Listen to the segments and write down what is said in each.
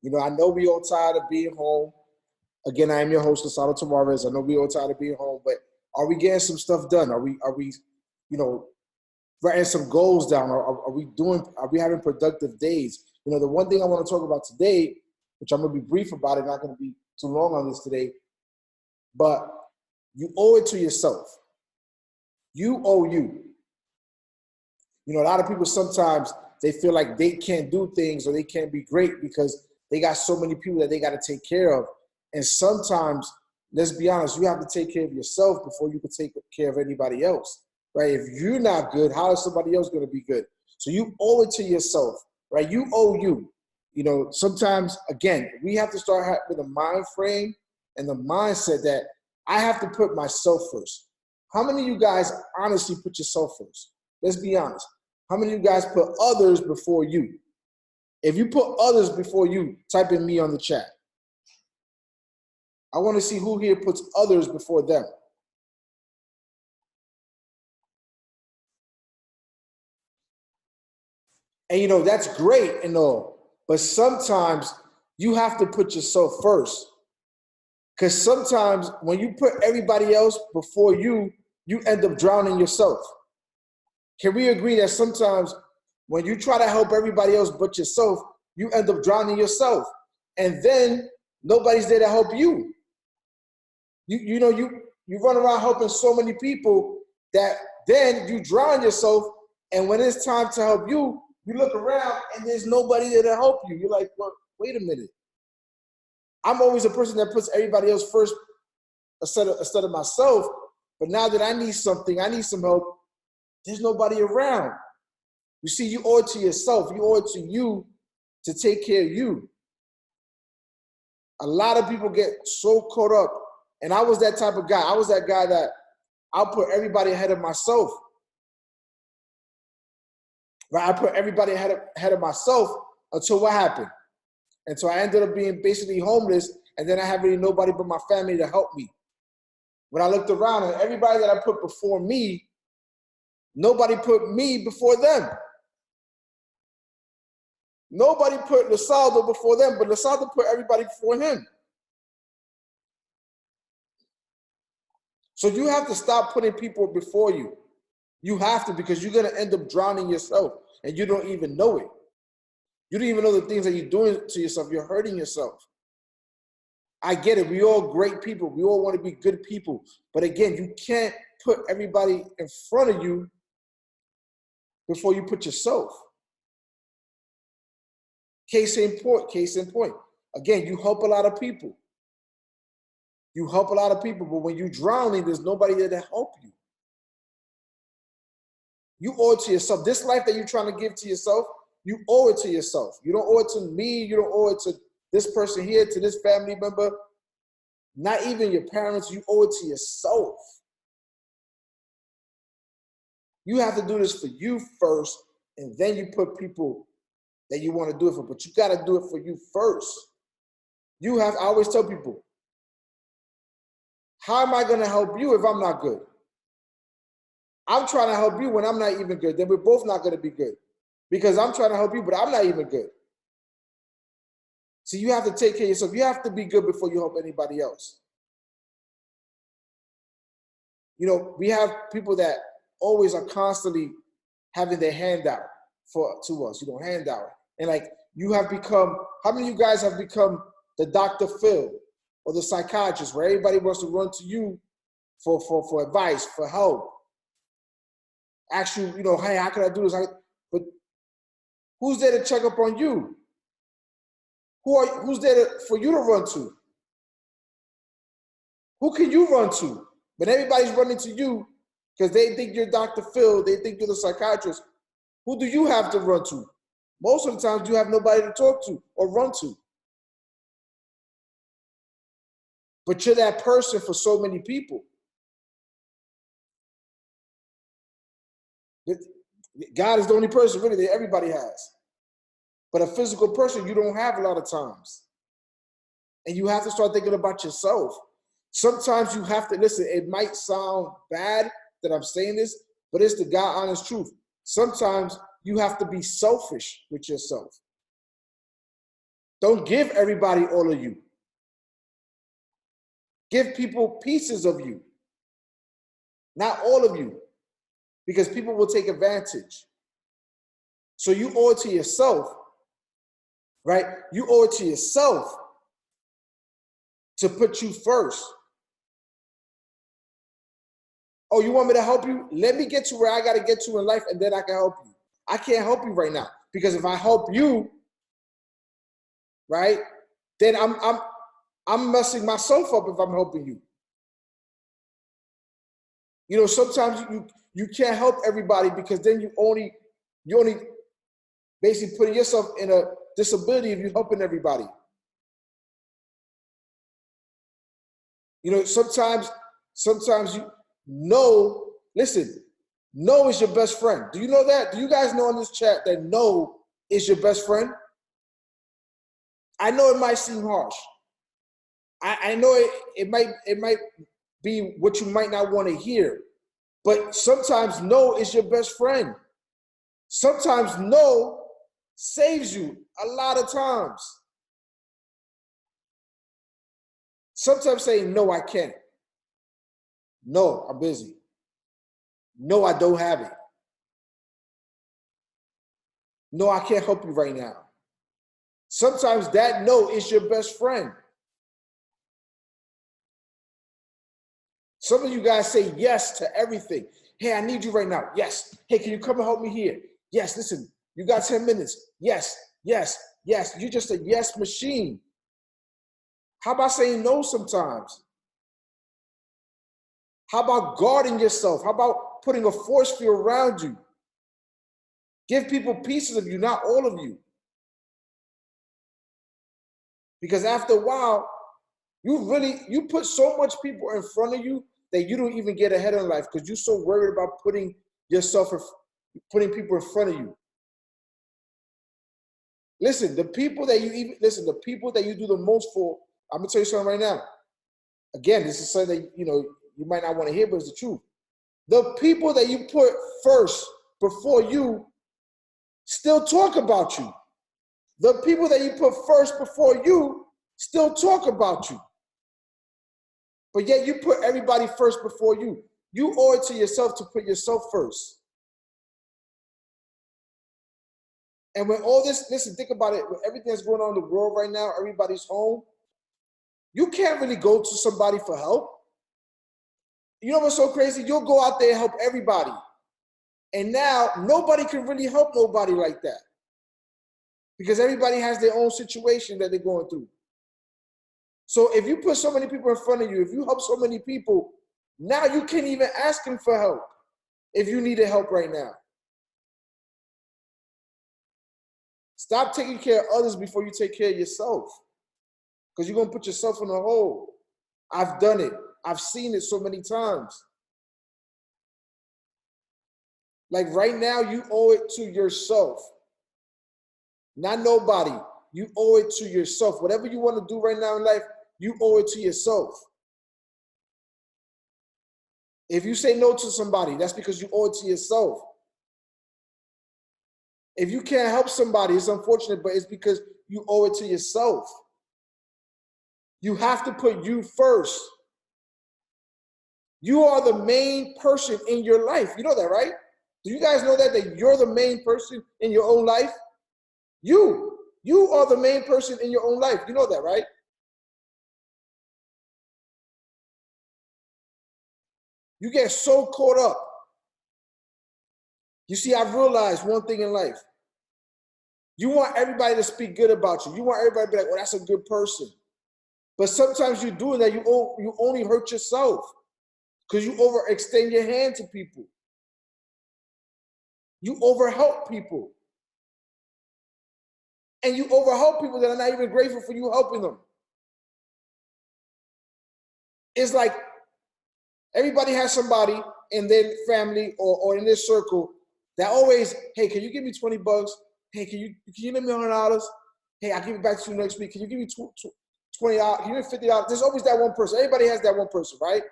You know, I know we all tired of being home. Again, I am your host, Lasado Tavares. I know we all tired of being home, but are we getting some stuff done? Are we, you know, writing some goals down? Are we having productive days? You know, the one thing I want to talk about today, which I'm going to be brief about it, not going to be too long on this today, but you owe it to yourself. You owe you. You know, a lot of people sometimes they feel like they can't do things or they can't be great because they got so many people that they got to take care of. And sometimes, let's be honest, you have to take care of yourself before you can take care of anybody else, right? If you're not good, how is somebody else going to be good? So you owe it to yourself, right? You owe you. You know, sometimes, again, we have to start with a mind frame and the mindset that I have to put myself first. How many of you guys honestly put yourself first? Let's be honest. How many of you guys put others before you? If you put others before you, type in me on the chat. I want to see who here puts others before them. And you know, that's great and all, but sometimes you have to put yourself first. Because sometimes when you put everybody else before you, you end up drowning yourself. Can we agree that sometimes when you try to help everybody else but yourself, you end up drowning yourself? And then nobody's there to help you. You know, you run around helping so many people that then you drown yourself. And when it's time to help you, you look around and there's nobody there to help you. You're like, well, wait a minute. I'm always a person that puts everybody else first instead of myself. But now that I need something, I need some help, there's nobody around. You see, you owe it to yourself. You owe it to you to take care of you. A lot of people get so caught up. And I was that type of guy. I was that guy that I'll put everybody ahead of myself. Right? I put everybody ahead of myself until what happened? Until I ended up being basically homeless, and then I had really nobody but my family to help me. When I looked around and everybody that I put before me, nobody put me before them. Nobody put Lasado before them, but Lasado put everybody before him. So you have to stop putting people before you. You have to, because you're going to end up drowning yourself, and you don't even know it. You don't even know the things that you're doing to yourself. You're hurting yourself. I get it. We all great people. We all want to be good people. But again, you can't put everybody in front of you before you put yourself. Case in point. Again, you help a lot of people. You help a lot of people, but when you're drowning, there's nobody there to help you. You owe it to yourself. This life that you're trying to give to yourself, you owe it to yourself. You don't owe it to me. You don't owe it to this person here, to this family member, not even your parents. You owe it to yourself. You have to do this for you first, and then you put people that you want to do it for, but you got to do it for you first. I always tell people, how am I going to help you if I'm not good? I'm trying to help you when I'm not even good. Then we're both not going to be good, because I'm trying to help you, but I'm not even good. So you have to take care of yourself. You have to be good before you help anybody else. You know, we have people that always are constantly having their hand out to us, hand out. And like, you have become, how many of you guys have become the Dr. Phil or the psychiatrist, where everybody wants to run to you for advice, for help? Ask you, hey, how can I do this? But who's there to check up on you? Who's there for you to run to? Who can you run to? But everybody's running to you because they think you're Dr. Phil, they think you're the psychiatrist. Who do you have to run to? Most of the times you have nobody to talk to or run to. But you're that person for so many people. God is the only person really that everybody has. But a physical person, you don't have a lot of times. And you have to start thinking about yourself. Sometimes you have to, listen, it might sound bad that I'm saying this, but it's the God honest truth. Sometimes you have to be selfish with yourself. Don't give everybody all of you. Give people pieces of you, not all of you, because people will take advantage. So you owe it to yourself, right? You owe it to yourself to put you first. Oh, you want me to help you? Let me get to where I got to get to in life, and then I can help you. I can't help you right now, because if I help you, right, then I'm messing myself up if I'm helping you. You know, sometimes you can't help everybody, because then you only basically putting yourself in a disability if you're helping everybody. You know, sometimes you know, listen, no is your best friend. Do you know that? Do you guys know in this chat that no is your best friend? I know it might seem harsh. I know it might be what you might not want to hear, but sometimes no is your best friend. Sometimes no saves you a lot of times. Sometimes saying, no, I can't. No, I'm busy. No, I don't have it. No, I can't help you right now. Sometimes that no is your best friend. Some of you guys say yes to everything. Hey, I need you right now. Yes. Hey, can you come and help me here? Yes, listen, you got 10 minutes. Yes, yes, yes. You're just a yes machine. How about saying no sometimes? How about guarding yourself? How about putting a force field around you? Give people pieces of you, not all of you. Because after a while, you put so much people in front of you that you don't even get ahead in life, because you're so worried about putting people in front of you. Listen, the people that you do the most for, I'm gonna tell you something right now. Again, this is something that you might not want to hear, but it's the truth. The people that you put first before you still talk about you. The people that you put first before you still talk about you. But yet you put everybody first before you. You owe it to yourself to put yourself first. And when all this, listen, think about it, with everything that's going on in the world right now, everybody's home, you can't really go to somebody for help. You know what's so crazy? You'll go out there and help everybody. And now nobody can really help nobody like that, because everybody has their own situation that they're going through. So if you put so many people in front of you, if you help so many people, now you can't even ask them for help if you need help right now. Stop taking care of others before you take care of yourself, because you're going to put yourself in a hole. I've done it. I've seen it so many times. Like right now, you owe it to yourself, not nobody. You owe it to yourself. Whatever you want to do right now in life, you owe it to yourself. If you say no to somebody, that's because you owe it to yourself. If you can't help somebody, it's unfortunate, but it's because you owe it to yourself. You have to put you first. You are the main person in your life. You know that, right? Do you guys know that you're the main person in your own life? You are the main person in your own life. You know that, right? You get so caught up. You see, I've realized one thing in life. You want everybody to speak good about you. You want everybody to be like, oh, that's a good person. But sometimes you're doing that, you only hurt yourself, because you overextend your hand to people. You overhelp people. And you overhelp people that are not even grateful for you helping them. It's like everybody has somebody in their family or in their circle that always, hey, can you give me 20 bucks? Hey, can you lend me $100? Hey, I'll give it back to you next week. Can you give me $20? Can you give me $50? There's always that one person. Everybody has that one person, right?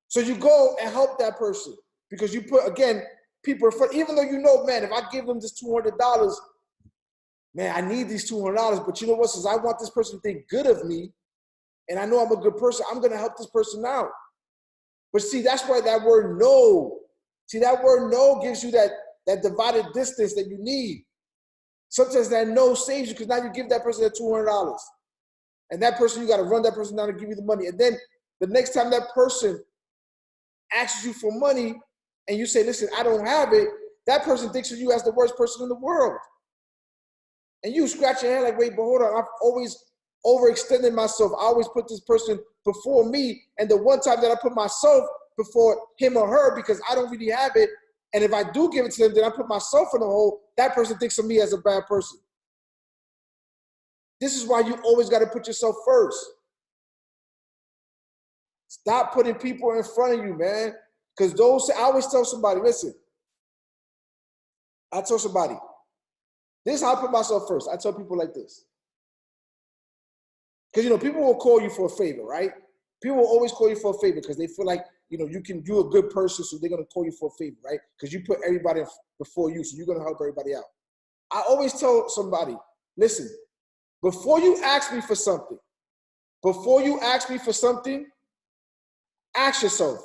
So you go and help that person, because you put, again, people in front, even though you know, man, if I give them this $200, man, I need these $200, but you know what? Since I want this person to think good of me, and I know I'm a good person, I'm going to help this person out. But see, that's why that word no. See, that word no gives you that divided distance that you need. Sometimes that no saves you because now you give that person that $200. And that person, you got to run that person down to give you the money. And then the next time that person asks you for money and you say, listen, I don't have it, that person thinks of you as the worst person in the world. And you scratch your head like, wait, but hold on, I've always overextended myself. I always put this person before me. And the one time that I put myself before him or her because I don't really have it, and if I do give it to them, then I put myself in the hole, that person thinks of me as a bad person. This is why you always got to put yourself first. Stop putting people in front of you, man. Because I always tell somebody, listen, I tell somebody, this is how I put myself first. I tell people like this. Because, you know, people will call you for a favor, right? People will always call you for a favor because they feel like, you know, you're a good person, so they're going to call you for a favor, right? Because you put everybody before you, so you're going to help everybody out. I always tell somebody, listen, before you ask me for something, ask yourself,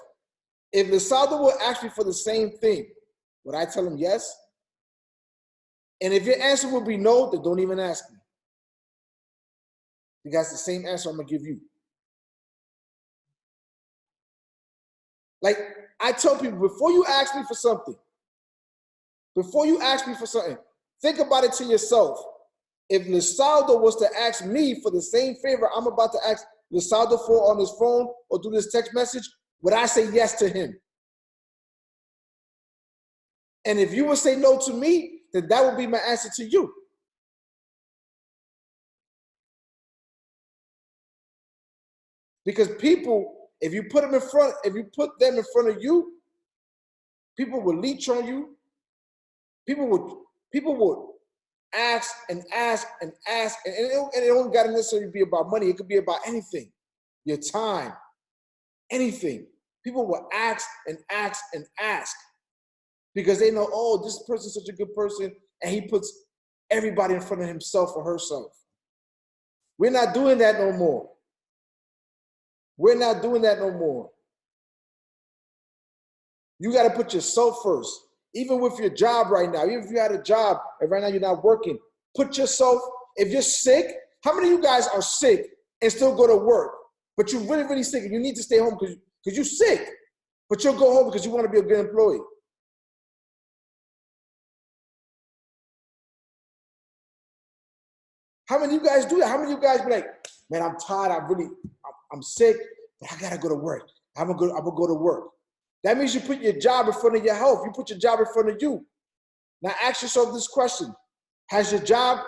if Lisaldo will ask me for the same thing, would I tell him yes? And if your answer will be no, then don't even ask me. Because the same answer I'm going to give you. Like, I tell people, before you ask me for something, think about it to yourself. If Lisaldo was to ask me for the same favor I'm about to ask Lisaldo for on his phone or through this text message, would I say yes to him? And if you would say no to me, then that would be my answer to you. Because people, if you put them in front of you, people will leech on you. People would ask and ask and ask, and it don't gotta necessarily be about money. It could be about anything, your time, anything. People will ask and ask and ask because they know, oh, this person's such a good person, and he puts everybody in front of himself or herself. We're not doing that no more. We're not doing that no more. You got to put yourself first. Even with your job right now, even if you had a job and right now you're not working, put yourself, if you're sick, how many of you guys are sick and still go to work, but you're really, really sick and you need to stay home because you're sick, but you'll go home because you want to be a good employee? How many of you guys do that? How many of you guys be like, man, I'm tired, I'm sick, but I got to go to work. I'm gonna go to work. That means you put your job in front of your health. You put your job in front of you. Now ask yourself this question. Has your job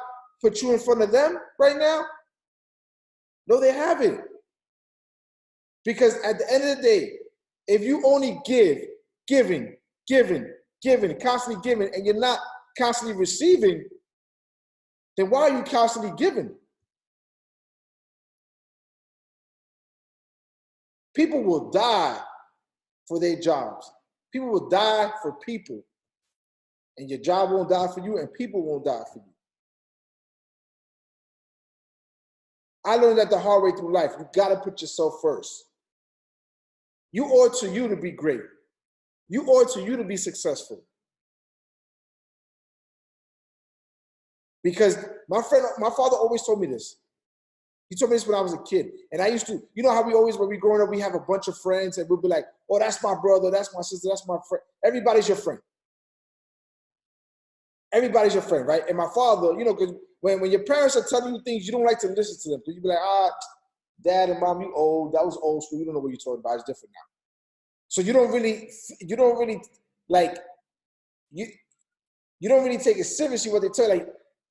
put you in front of them right now? No, they haven't. Because at the end of the day, if you only giving, constantly giving, and you're not constantly receiving, then why are you constantly giving? People will die for their jobs. People will die for people. And your job won't die for you, and people won't die for you. I learned that the hard way through life. You got to put yourself first. You owe it to you to be great. You owe it to you to be successful. Because my father always told me this. He told me this when I was a kid. And I used to, you know how when we growing up, we have a bunch of friends and we'll be like, oh, that's my brother, that's my sister, that's my friend. Everybody's your friend. Everybody's your friend, right? And my father, you know, because when your parents are telling you things, you don't like to listen to them. Because you be like, dad and mom, you old. That was old school. You don't know what you're talking about. It's different now. So you don't really take it seriously what they tell you. Like,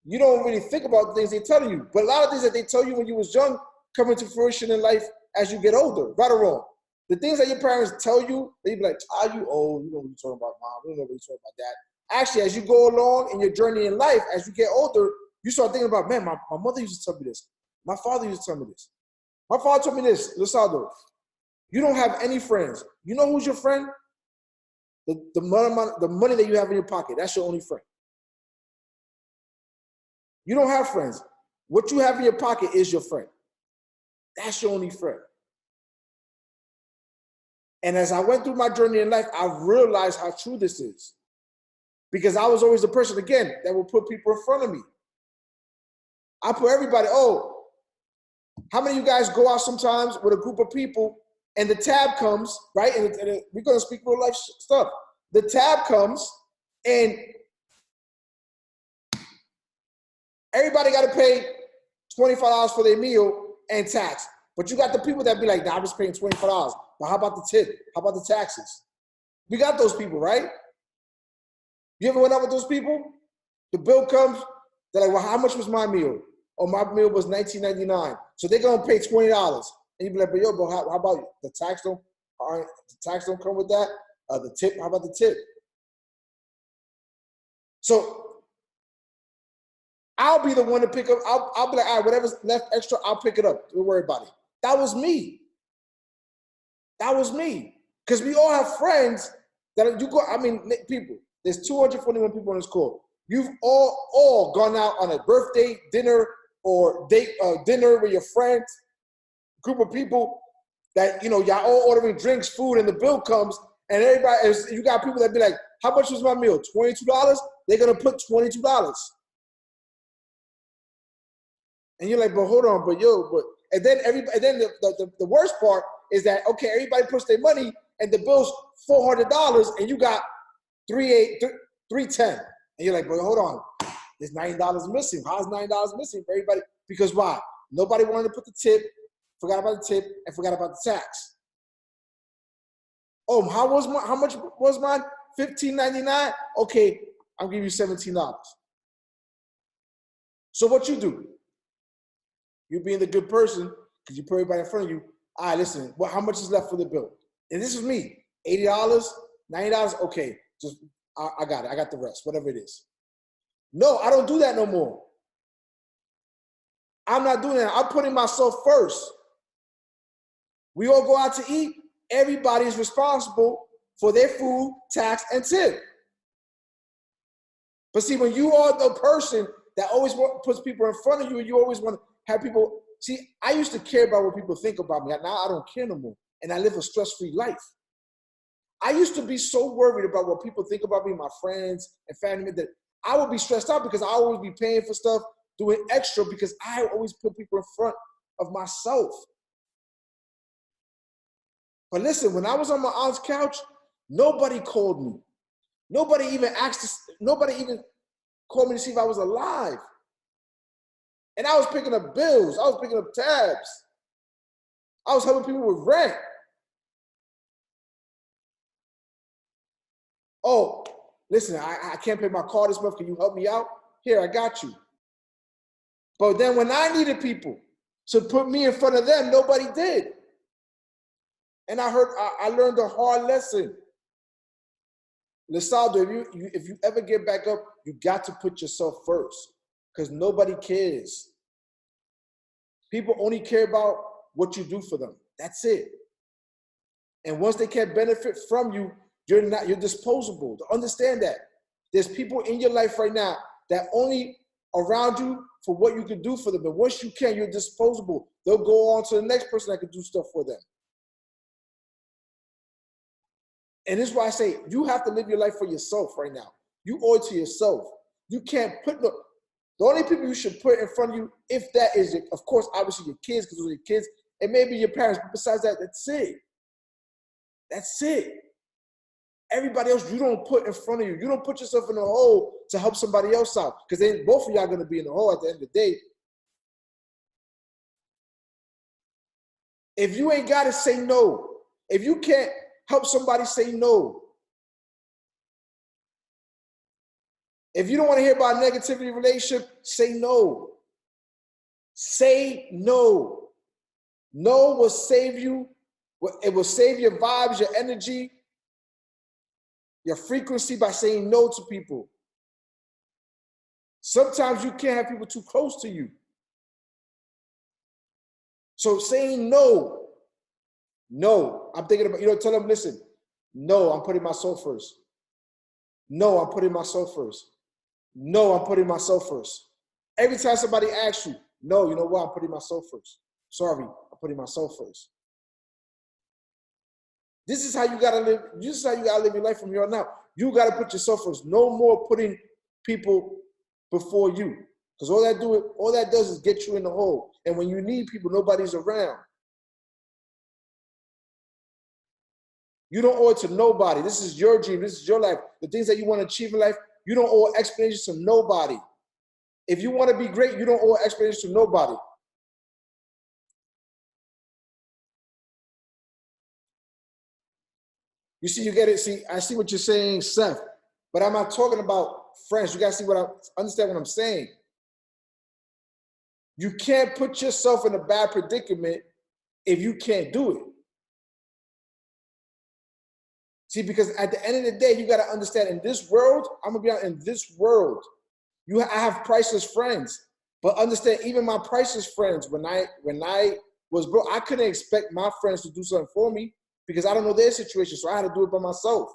you don't really think about the things they tell you. But a lot of things that they tell you when you was young come into fruition in life as you get older, right or wrong. The things that your parents tell you, they be like, you old. You know what you're talking about, mom. You don't know what you're talking about, dad. Actually, as you go along in your journey in life, as you get older, you start thinking about, man, my mother used to tell me this. My father used to tell me this. My father told me this, Lisaldo, you don't have any friends. You know who's your friend? The money that you have in your pocket. That's your only friend. You don't have friends. What you have in your pocket is your friend. That's your only friend. And as I went through my journey in life, I realized how true this is. Because I was always the person, again, that would put people in front of me. I put everybody, oh, how many of you guys go out sometimes with a group of people and the tab comes, right? And we're going to speak real life stuff. The tab comes and everybody got to pay $25 for their meal and tax. But you got the people that be like, nah, I'm just paying $25. But how about the tip? How about the taxes? We got those people, right? You ever went out with those people? The bill comes, they're like, well, how much was my meal? Oh, my meal was $19.99. So they're gonna pay $20. And you be like, but yo, bro, how about the tax don't come with that? The tip, how about the tip? So I'll be the one to pick up, I'll be like, all right, whatever's left extra, I'll pick it up. Don't worry about it. That was me. That was me. Because we all have friends that you go, I mean, people, there's 241 people on this call. You've all gone out on a birthday, dinner, or dinner with your friends, group of people that, you know, y'all all ordering drinks, food, and the bill comes, and everybody, you got people that be like, how much was my meal? $22? They're going to put $22. And you're like, but hold on, but and then the worst part is that, okay, everybody puts their money and the bill's $400 and you got $310. And you're like, but hold on, there's $9 missing. How's $9 missing for everybody? Because why? Nobody wanted to put the tip, forgot about the tip, and forgot about the tax. Oh, how much was mine? $15.99? Okay, I'll give you $17. So what you do? You being the good person, because you put everybody in front of you, all right, listen, well, how much is left for the bill? And this is me, $80, $90, okay, just, I got it, I got the rest, whatever it is. No, I don't do that no more. I'm not doing that, I'm putting myself first. We all go out to eat, everybody is responsible for their food, tax, and tip. But see, when you are the person that always puts people in front of you, and you always want to have people, see, I used to care about what people think about me. Now I don't care no more. And I live a stress-free life. I used to be so worried about what people think about me, my friends and family, that I would be stressed out because I always be paying for stuff, doing extra because I always put people in front of myself. But listen, when I was on my aunt's couch, nobody called me. Nobody even called me to see if I was alive. And I was picking up bills. I was picking up tabs. I was helping people with rent. Oh, listen, I can't pay my car this month. Can you help me out? Here, I got you. But then when I needed people to put me in front of them, nobody did. And I learned a hard lesson. Lisaldo, if you ever get back up, you got to put yourself first because nobody cares. People only care about what you do for them. That's it. And once they can't benefit from you, you're disposable. To understand that. There's people in your life right now that only around you for what you can do for them. And once you can, you're disposable. They'll go on to the next person that can do stuff for them. And this is why I say you have to live your life for yourself right now. You owe it to yourself. You can't put the only people you should put in front of you, if that is, of course, obviously your kids, because those are your kids, and maybe your parents. But besides that, that's it. That's it. Everybody else you don't put in front of you. You don't put yourself in a hole to help somebody else out, because then both of y'all are going to be in the hole at the end of the day. If you ain't got to say no, if you can't help somebody, say no. If you don't want to hear about negativity relationship, say no. Say no. No will save you. It will save your vibes, your energy, your frequency by saying no to people. Sometimes you can't have people too close to you. So saying no. No, I'm thinking about, tell them, listen, no, I'm putting myself first. No, I'm putting myself first. No, I'm putting myself first. Every time somebody asks you, no, you know what? I'm putting myself first. Sorry, I'm putting myself first. This is how you gotta live. This is how you gotta live your life from here on out. You gotta put yourself first. No more putting people before you, because all that does is get you in the hole. And when you need people, nobody's around. You don't owe it to nobody. This is your dream. This is your life. The things that you want to achieve in life, you don't owe explanations to nobody. If you want to be great, you don't owe explanations to nobody. You see, you get it. See, I see what you're saying, Seth, but I'm not talking about friends. You guys understand what I'm saying. You can't put yourself in a bad predicament if you can't do it. See, because at the end of the day, you got to understand, in this world, I'm going to be honest, in this world, I have priceless friends. But understand, even my priceless friends, when I was broke, I couldn't expect my friends to do something for me because I don't know their situation, so I had to do it by myself.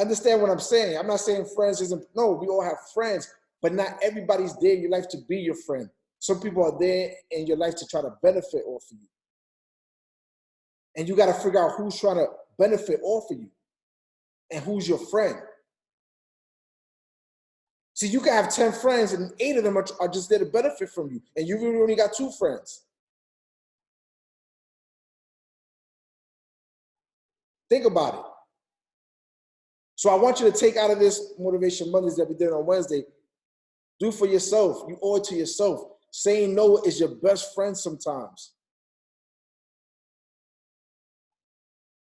Understand what I'm saying? I'm not saying friends isn't, no, we all have friends, but not everybody's there in your life to be your friend. Some people are there in your life to try to benefit off of you. And you got to figure out who's trying to benefit off of you and who's your friend. See, you can have 10 friends and 8 of them are just there to benefit from you. And you really only got 2 friends. Think about it. So I want you to take out of this Motivation Mondays that we did on Wednesday, do for yourself. You owe it to yourself. Saying no is your best friend sometimes.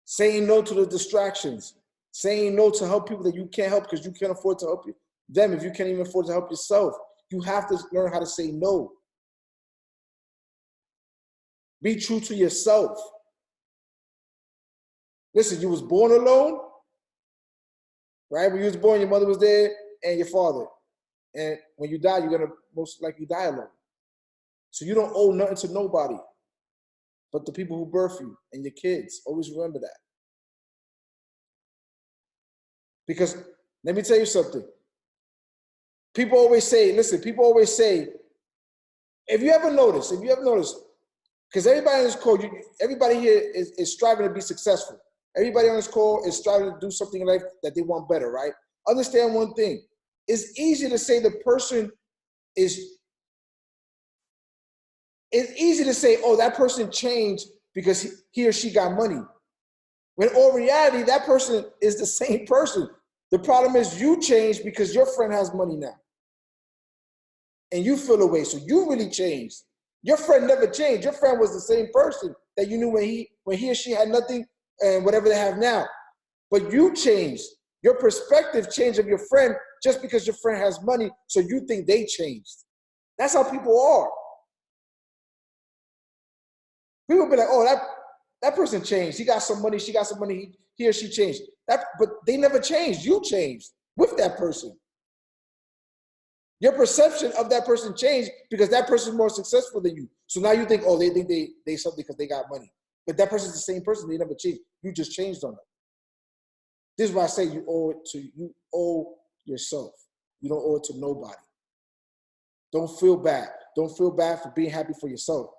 Saying no to the distractions. Saying no to help people that you can't help because you can't afford to help them if you can't even afford to help yourself. You have to learn how to say no. Be true to yourself. Listen, you was born alone, right? When you was born, your mother was there and your father. And when you die, you're going to most likely die alone. So you don't owe nothing to nobody but the people who birth you and your kids. Always remember that. Because let me tell you something. People always say, listen, people always say, if you ever notice, because everybody on this call, everybody here is striving to be successful. Everybody on this call is striving to do something in life that they want better, right? Understand one thing. It's easy to say the person is, it's easy to say, oh, that person changed because he or she got money. When in all reality, that person is the same person. The problem is you changed because your friend has money now. And you feel away, so you really changed. Your friend never changed. Your friend was the same person that you knew when he or she had nothing and whatever they have now. But you changed. Your perspective changed of your friend just because your friend has money, so you think they changed. That's how people are. People be like, oh, that person changed. He got some money, she got some money, he or she changed. But they never changed. You changed with that person. Your perception of that person changed because that person is more successful than you. So now you think, oh, they think they something because they got money. But that person's the same person. They never changed. You just changed on them. This is why I say you owe yourself. You don't owe it to nobody. Don't feel bad. Don't feel bad for being happy for yourself.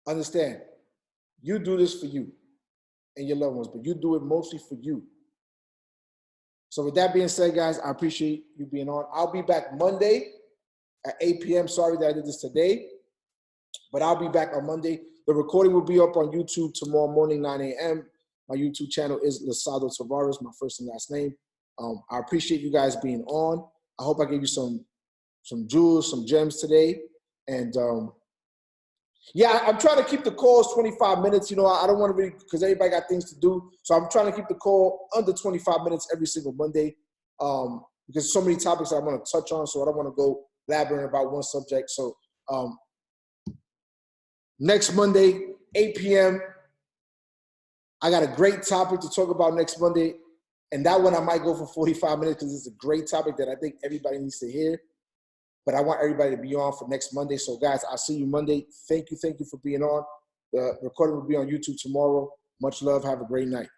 Understand, you do this for you and your loved ones, but you do it mostly for you. So with that being said, guys, I appreciate you being on. I'll be back Monday at 8 p.m. Sorry that I did this today, but I'll be back on Monday. The recording will be up on YouTube tomorrow morning, 9 a.m. My YouTube channel is Losado Tavares, my first and last name. I appreciate you guys being on. I hope I gave you some jewels, some gems today. And yeah, I'm trying to keep the calls 25 minutes. You know, I don't want to really, because everybody got things to do. So I'm trying to keep the call under 25 minutes every single Monday because so many topics I want to touch on. So I don't want to go blabbering about one subject. So next Monday, 8 p.m., I got a great topic to talk about next Monday. And that one I might go for 45 minutes because it's a great topic that I think everybody needs to hear. But I want everybody to be on for next Monday. So, guys, I'll see you Monday. Thank you for being on. The recording will be on YouTube tomorrow. Much love. Have a great night.